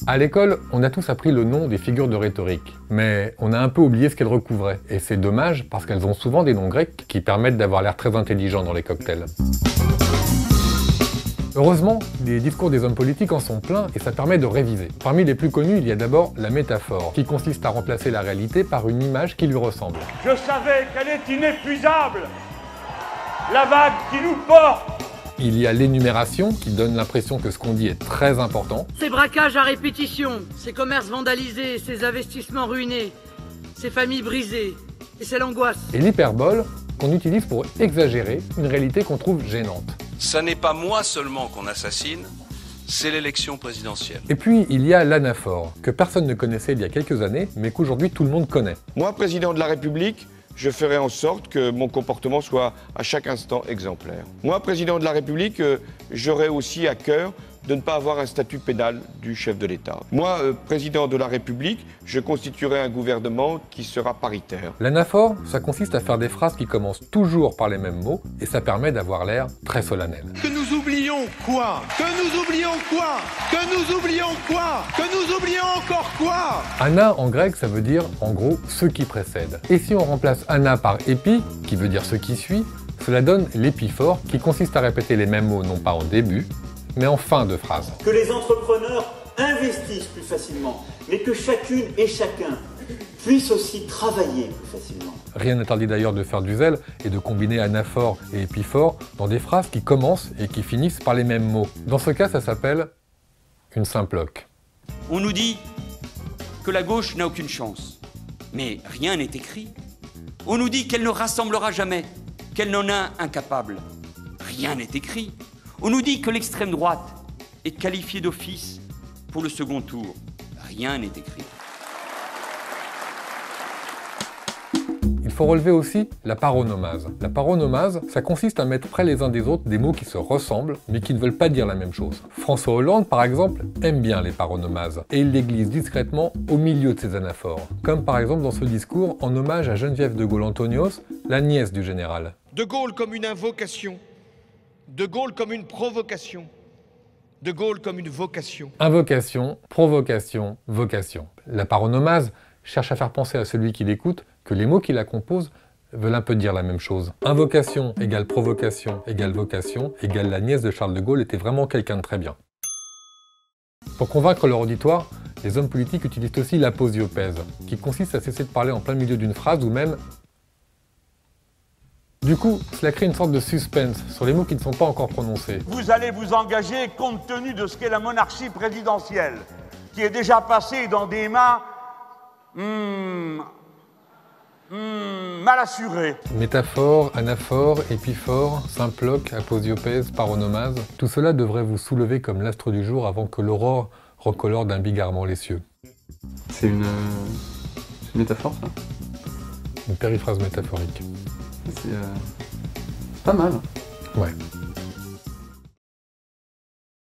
À l'école, on a tous appris le nom des figures de rhétorique, mais on a un peu oublié ce qu'elles recouvraient. Et c'est dommage parce qu'elles ont souvent des noms grecs qui permettent d'avoir l'air très intelligent dans les cocktails. Heureusement, les discours des hommes politiques en sont pleins et ça permet de réviser. Parmi les plus connus, il y a d'abord la métaphore, qui consiste à remplacer la réalité par une image qui lui ressemble. Je savais qu'elle est inépuisable, la vague qui nous porte. Il y a l'énumération, qui donne l'impression que ce qu'on dit est très important. Ces braquages à répétition, ces commerces vandalisés, ces investissements ruinés, ces familles brisées, et c'est l'angoisse. Et l'hyperbole, qu'on utilise pour exagérer une réalité qu'on trouve gênante. Ça n'est pas moi seulement qu'on assassine, c'est l'élection présidentielle. Et puis, il y a l'anaphore, que personne ne connaissait il y a quelques années, mais qu'aujourd'hui tout le monde connaît. Moi, président de la République, je ferai en sorte que mon comportement soit à chaque instant exemplaire. Moi, président de la République, j'aurai aussi à cœur de ne pas avoir un statut pénal du chef de l'État. Moi, président de la République, je constituerai un gouvernement qui sera paritaire. L'anaphore, ça consiste à faire des phrases qui commencent toujours par les mêmes mots, et ça permet d'avoir l'air très solennel. Que nous oublions quoi? Que nous oublions quoi? Que nous oublions quoi? Que nous oublions encore quoi? Ana en grec, ça veut dire, en gros, ce qui précède. Et si on remplace ana par épi, qui veut dire ce qui suit, cela donne l'épiphore, qui consiste à répéter les mêmes mots non pas en début, mais en fin de phrase. Que les entrepreneurs investissent plus facilement, mais que chacune et chacun puisse aussi travailler plus facilement. Rien n'interdit d'ailleurs de faire du zèle et de combiner anaphore et épiphore dans des phrases qui commencent et qui finissent par les mêmes mots. Dans ce cas, ça s'appelle une symploque. On nous dit que la gauche n'a aucune chance, mais rien n'est écrit. On nous dit qu'elle ne rassemblera jamais, qu'elle n'en a incapable. Rien n'est écrit. On nous dit que l'extrême droite est qualifiée d'office pour le second tour. Rien n'est écrit. Il faut relever aussi la paronomase. La paronomase, ça consiste à mettre près les uns des autres des mots qui se ressemblent, mais qui ne veulent pas dire la même chose. François Hollande, par exemple, aime bien les paronomases, et il les glisse discrètement au milieu de ses anaphores. Comme par exemple dans ce discours en hommage à Geneviève de Gaulle-Antonios, la nièce du général. De Gaulle comme une invocation. De Gaulle comme une provocation. De Gaulle comme une vocation. Invocation, provocation, vocation. La paronomase cherche à faire penser à celui qui l'écoute que les mots qui la composent veulent un peu dire la même chose. Invocation égale provocation égale vocation égale la nièce de Charles de Gaulle était vraiment quelqu'un de très bien. Pour convaincre leur auditoire, les hommes politiques utilisent aussi l'aposiopèse, qui consiste à cesser de parler en plein milieu d'une phrase ou même... Du coup, cela crée une sorte de suspense sur les mots qui ne sont pas encore prononcés. Vous allez vous engager compte tenu de ce qu'est la monarchie présidentielle, qui est déjà passée dans des mains mal assurées. Métaphore, anaphore, épiphore, symploque, aposiopèse, paronomase, tout cela devrait vous soulever comme l'astre du jour avant que l'aurore recolore d'un bigarrement les cieux. C'est une métaphore, ça? Une périphrase métaphorique. C'est pas mal. Ouais.